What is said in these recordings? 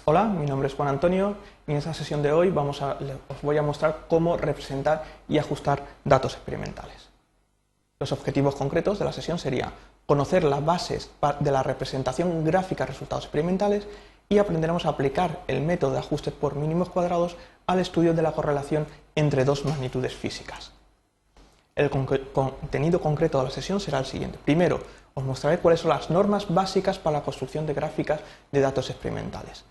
Hola, mi nombre es Juan Antonio y en esta sesión de hoy os voy a mostrar cómo representar y ajustar datos experimentales. Los objetivos concretos de la sesión serían conocer las bases de la representación gráfica de resultados experimentales y aprenderemos a aplicar el método de ajustes por mínimos cuadrados al estudio de la correlación entre dos magnitudes físicas. El contenido concreto de la sesión será el siguiente. Primero, os mostraré cuáles son las normas básicas para la construcción de gráficas de datos experimentales.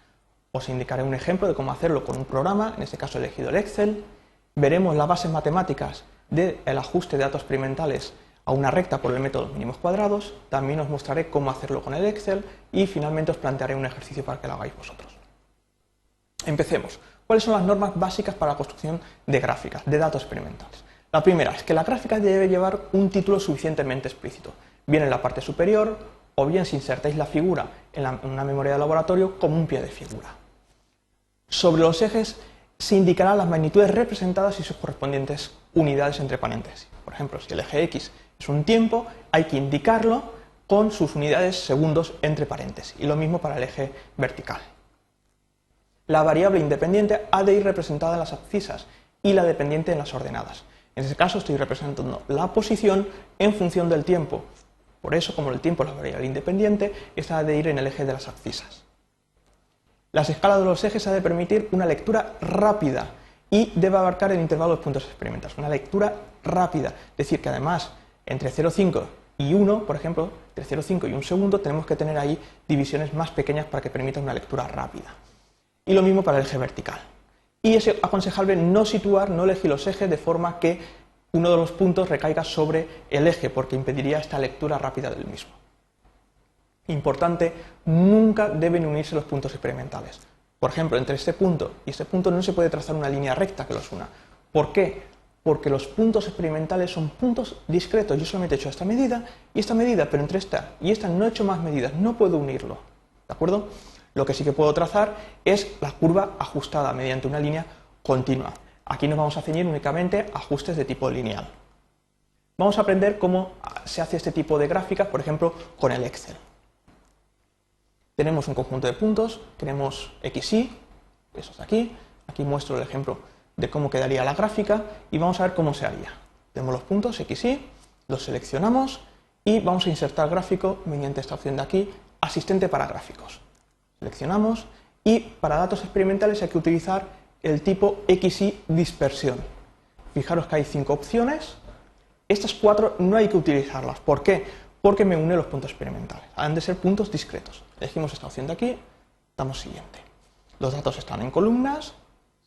Os indicaré un ejemplo de cómo hacerlo con un programa, en este caso he elegido el Excel. Veremos las bases matemáticas del ajuste de datos experimentales a una recta por el método mínimos cuadrados. También os mostraré cómo hacerlo con el Excel y finalmente os plantearé un ejercicio para que lo hagáis vosotros. Empecemos. ¿Cuáles son las normas básicas para la construcción de gráficas de datos experimentales? La primera es que la gráfica debe llevar un título suficientemente explícito, bien en la parte superior o bien si insertáis la figura en una memoria de laboratorio como un pie de figura. Sobre los ejes se indicarán las magnitudes representadas y sus correspondientes unidades entre paréntesis. Por ejemplo, si el eje X es un tiempo, hay que indicarlo con sus unidades segundos entre paréntesis. Y lo mismo para el eje vertical. La variable independiente ha de ir representada en las abscisas y la dependiente en las ordenadas. En este caso estoy representando la posición en función del tiempo. Por eso, como el tiempo es la variable independiente, esta ha de ir en el eje de las abscisas. Las escalas de los ejes ha de permitir una lectura rápida y debe abarcar el intervalo de los puntos experimentales. Una lectura rápida, es decir, que además entre 0,5 y 1, por ejemplo, entre 0,5 y 1 segundo, tenemos que tener ahí divisiones más pequeñas para que permita una lectura rápida. Y lo mismo para el eje vertical. Y es aconsejable no elegir los ejes de forma que uno de los puntos recaiga sobre el eje, porque impediría esta lectura rápida del mismo. Importante, nunca deben unirse los puntos experimentales. Por ejemplo, entre este punto y este punto no se puede trazar una línea recta que los una. ¿Por qué? Porque los puntos experimentales son puntos discretos. Yo solamente he hecho esta medida y esta medida, pero entre esta y esta no he hecho más medidas, no puedo unirlo. ¿De acuerdo? Lo que sí que puedo trazar es la curva ajustada mediante una línea continua. Aquí nos vamos a ceñir únicamente a ajustes de tipo lineal. Vamos a aprender cómo se hace este tipo de gráficas, por ejemplo, con el Excel. Tenemos un conjunto de puntos, tenemos XY, eso es aquí muestro el ejemplo de cómo quedaría la gráfica y vamos a ver cómo se haría. Tenemos los puntos XY, los seleccionamos y vamos a insertar gráfico mediante esta opción de aquí, asistente para gráficos. Seleccionamos y para datos experimentales hay que utilizar el tipo XY dispersión. Fijaros que hay 5 opciones, estas 4 no hay que utilizarlas. ¿Por qué? Porque me une los puntos experimentales. Han de ser puntos discretos. Elegimos esta opción de aquí, damos siguiente. Los datos están en columnas,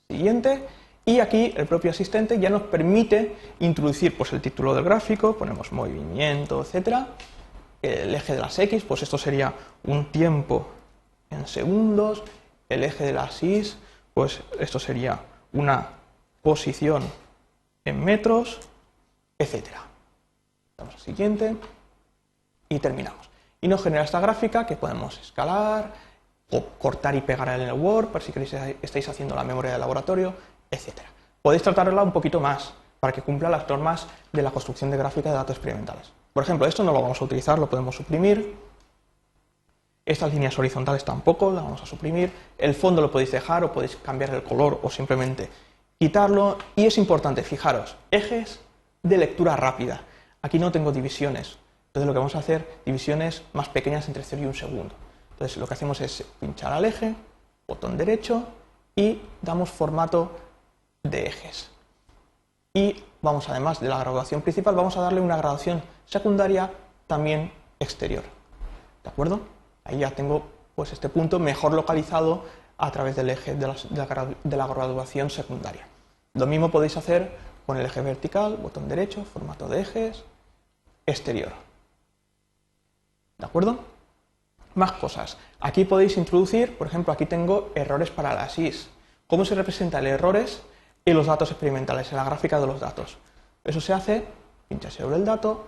siguiente, y aquí el propio asistente ya nos permite introducir pues, el título del gráfico, ponemos movimiento, etc. El eje de las X, pues esto sería un tiempo en segundos, el eje de las Y, pues esto sería una posición en metros, etc. Damos a siguiente y terminamos. Y nos genera esta gráfica que podemos escalar o cortar y pegar en el Word, por si estáis haciendo la memoria de laboratorio, etc. Podéis tratarla un poquito más para que cumpla las normas de la construcción de gráfica de datos experimentales. Por ejemplo, esto no lo vamos a utilizar, lo podemos suprimir. Estas líneas horizontales tampoco, las vamos a suprimir. El fondo lo podéis dejar o podéis cambiar el color o simplemente quitarlo. Y es importante, fijaros, ejes de lectura rápida. Aquí no tengo divisiones. Entonces lo que vamos a hacer, divisiones más pequeñas entre 0 y 1 segundo. Entonces lo que hacemos es pinchar al eje, botón derecho y damos formato de ejes. Y vamos, además de la graduación principal, vamos a darle una graduación secundaria también exterior. ¿De acuerdo? Ahí ya tengo pues, este punto mejor localizado a través del eje de la graduación secundaria. Lo mismo podéis hacer con el eje vertical, botón derecho, formato de ejes, exterior. ¿De acuerdo? Más cosas. Aquí podéis introducir, por ejemplo, aquí tengo errores para las Y. ¿Cómo se representan los errores en los datos experimentales, en la gráfica de los datos? Eso se hace, pincha sobre el dato,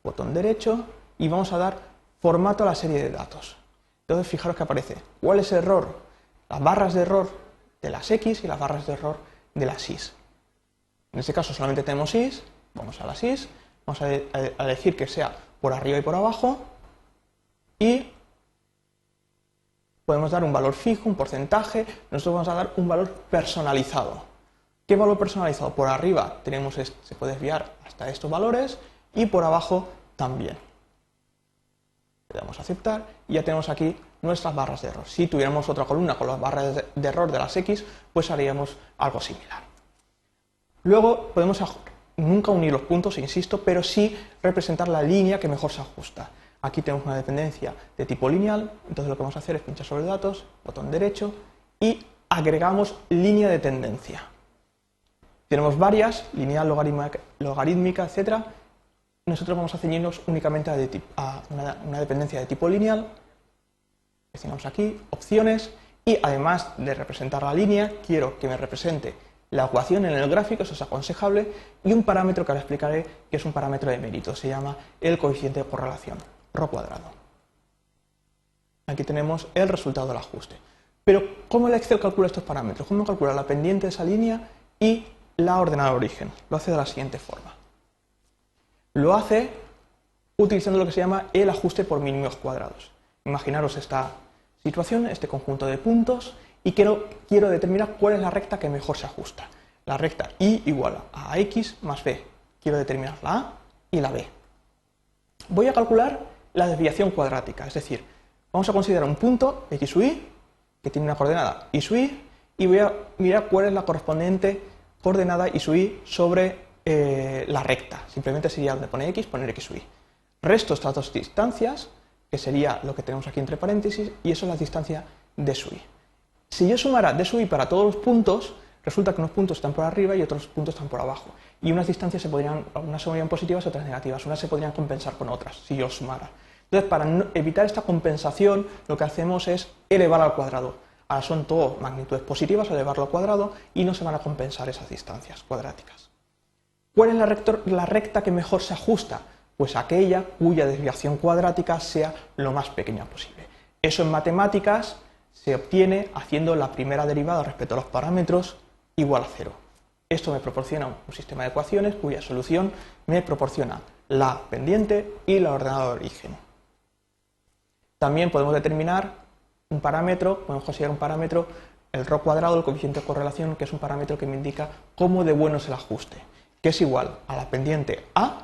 botón derecho y vamos a dar formato a la serie de datos. Entonces, fijaros que aparece cuál es el error, las barras de error de las X y las barras de error de las Y. En este caso solamente tenemos Y, vamos a las Y, vamos a elegir que sea por arriba y por abajo y podemos dar un valor fijo, un porcentaje, nosotros vamos a dar un valor personalizado. ¿Qué valor personalizado? Por arriba tenemos se puede desviar hasta estos valores y por abajo también. Le damos a aceptar y ya tenemos aquí nuestras barras de error. Si tuviéramos otra columna con las barras de error de las X, pues haríamos algo similar. Luego podemos nunca unir los puntos, insisto, pero sí representar la línea que mejor se ajusta. Aquí tenemos una dependencia de tipo lineal, entonces lo que vamos a hacer es pinchar sobre datos, botón derecho y agregamos línea de tendencia. Tenemos varias, lineal, logarítmica, etc. Nosotros vamos a ceñirnos únicamente a una dependencia de tipo lineal. Seleccionamos aquí, opciones, y además de representar la línea, quiero que me represente la ecuación en el gráfico, eso es aconsejable, y un parámetro que ahora explicaré, que es un parámetro de mérito, se llama el coeficiente de correlación, ρ cuadrado. Aquí tenemos el resultado del ajuste. Pero, ¿cómo el Excel calcula estos parámetros? ¿Cómo calcula la pendiente de esa línea y la ordenada de origen? Lo hace de la siguiente forma. Lo hace utilizando lo que se llama el ajuste por mínimos cuadrados. Imaginaros esta situación, este conjunto de puntos, y quiero determinar cuál es la recta que mejor se ajusta. La recta y igual a x más b. Quiero determinar la a y la b. Voy a calcular la desviación cuadrática, es decir, vamos a considerar un punto x sub y, que tiene una coordenada y sub y, y voy a mirar cuál es la correspondiente coordenada y sub y sobre la recta. Simplemente sería donde pone x, poner x sub y. Resto estas dos distancias, que sería lo que tenemos aquí entre paréntesis, y eso es la distancia de sub y. Si yo sumara d sub i para todos los puntos, resulta que unos puntos están por arriba y otros puntos están por abajo. Y unas distancias unas serían positivas y otras negativas. Unas se podrían compensar con otras, si yo sumara. Entonces, para evitar esta compensación, lo que hacemos es elevar al cuadrado. Ahora son todo magnitudes positivas, elevarlo al cuadrado, y no se van a compensar esas distancias cuadráticas. ¿Cuál es la recta que mejor se ajusta? Pues aquella cuya desviación cuadrática sea lo más pequeña posible. Eso en matemáticas se obtiene haciendo la primera derivada respecto a los parámetros igual a 0. Esto me proporciona un sistema de ecuaciones cuya solución me proporciona la pendiente y la ordenada de origen. También podemos determinar un parámetro, podemos considerar un parámetro, el ρ cuadrado, el coeficiente de correlación, que es un parámetro que me indica cómo de bueno es el ajuste, que es igual a la pendiente a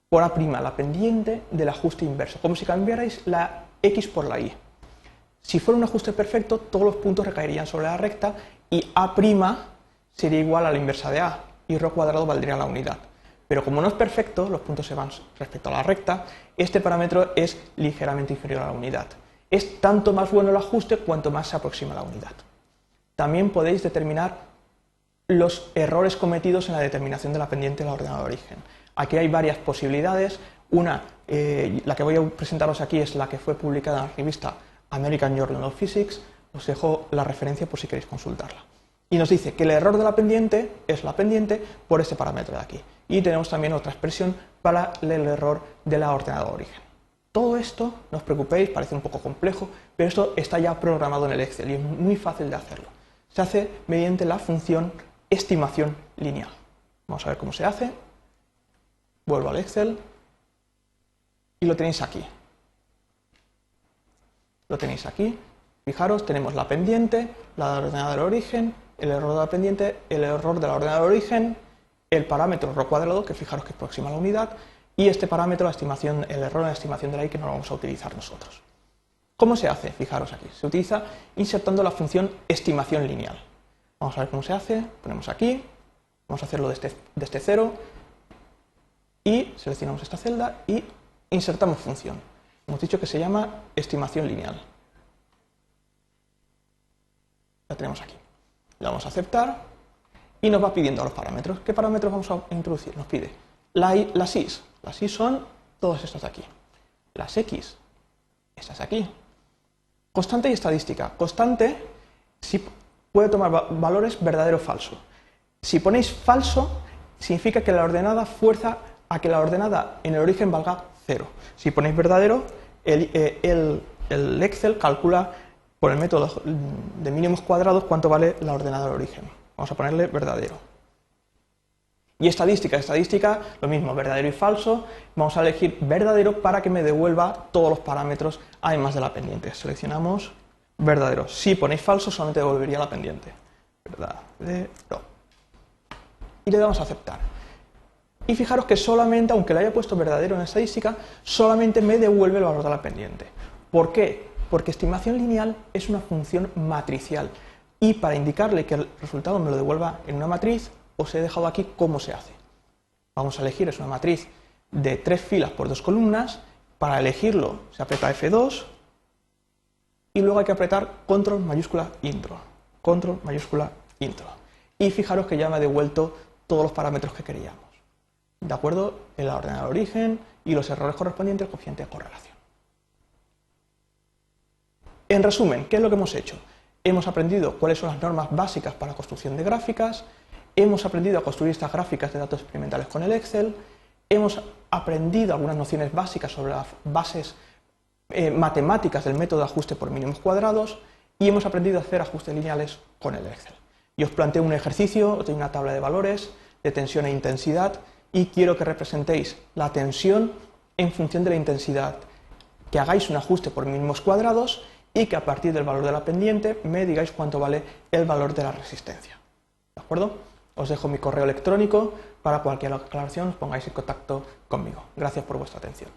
por a', la pendiente del ajuste inverso, como si cambiarais la x por la y. Si fuera un ajuste perfecto, todos los puntos recaerían sobre la recta y a' sería igual a la inversa de a y ρ cuadrado valdría la unidad. Pero como no es perfecto, los puntos se van respecto a la recta, este parámetro es ligeramente inferior a la unidad. Es tanto más bueno el ajuste cuanto más se aproxima a la unidad. También podéis determinar los errores cometidos en la determinación de la pendiente de la ordenada de origen. Aquí hay varias posibilidades. Una, la que voy a presentaros aquí, es la que fue publicada en la revista American Journal of Physics. Os dejo la referencia por si queréis consultarla. Y nos dice que el error de la pendiente es la pendiente por este parámetro de aquí. Y tenemos también otra expresión para el error de la ordenada de origen. Todo esto, no os preocupéis, parece un poco complejo, pero esto está ya programado en el Excel y es muy fácil de hacerlo. Se hace mediante la función estimación lineal. Vamos a ver cómo se hace. Vuelvo al Excel y lo tenéis aquí. Lo tenéis aquí. Fijaros, tenemos la pendiente, la ordenada del origen, el error de la pendiente, el error de la ordenada del origen, el parámetro ρ cuadrado, que fijaros que es próximo a la unidad, y este parámetro, el error en la estimación de la y, que no lo vamos a utilizar nosotros. ¿Cómo se hace? Fijaros aquí. Se utiliza insertando la función estimación lineal. Vamos a ver cómo se hace. Ponemos aquí, vamos a hacerlo desde 0 y seleccionamos esta celda y insertamos función. Hemos dicho que se llama estimación lineal. La tenemos aquí. Le vamos a aceptar y nos va pidiendo los parámetros. ¿Qué parámetros vamos a introducir? Nos pide las y. Las y son todas estas de aquí. Las x, estas de aquí. Constante y estadística. Constante puede tomar valores verdadero o falso. Si ponéis falso, significa que la ordenada fuerza a que la ordenada en el origen valga 0. Si ponéis verdadero, el Excel calcula por el método de mínimos cuadrados cuánto vale la ordenada del origen. Vamos a ponerle verdadero. Y estadística, lo mismo, verdadero y falso. Vamos a elegir verdadero para que me devuelva todos los parámetros, además de la pendiente. Seleccionamos verdadero. Si ponéis falso, solamente devolvería la pendiente. Verdadero. Y le damos a aceptar. Y fijaros que solamente, aunque le haya puesto verdadero en estadística, solamente me devuelve el valor de la pendiente. ¿Por qué? Porque estimación lineal es una función matricial. Y para indicarle que el resultado me lo devuelva en una matriz, os he dejado aquí cómo se hace. Vamos a elegir, es una matriz de 3 filas por 2 columnas. Para elegirlo se aprieta F2 y luego hay que apretar control mayúscula intro. Control mayúscula intro. Y fijaros que ya me ha devuelto todos los parámetros que queríamos. ¿De acuerdo? En la orden de origen y los errores correspondientes al coeficiente de correlación. En resumen, ¿qué es lo que hemos hecho? Hemos aprendido cuáles son las normas básicas para la construcción de gráficas, hemos aprendido a construir estas gráficas de datos experimentales con el Excel, hemos aprendido algunas nociones básicas sobre las bases matemáticas del método de ajuste por mínimos cuadrados y hemos aprendido a hacer ajustes lineales con el Excel. Y os planteo un ejercicio, os doy una tabla de valores de tensión e intensidad y quiero que representéis la tensión en función de la intensidad, que hagáis un ajuste por mínimos cuadrados y que a partir del valor de la pendiente me digáis cuánto vale el valor de la resistencia. ¿De acuerdo? Os dejo mi correo electrónico para cualquier aclaración os pongáis en contacto conmigo. Gracias por vuestra atención.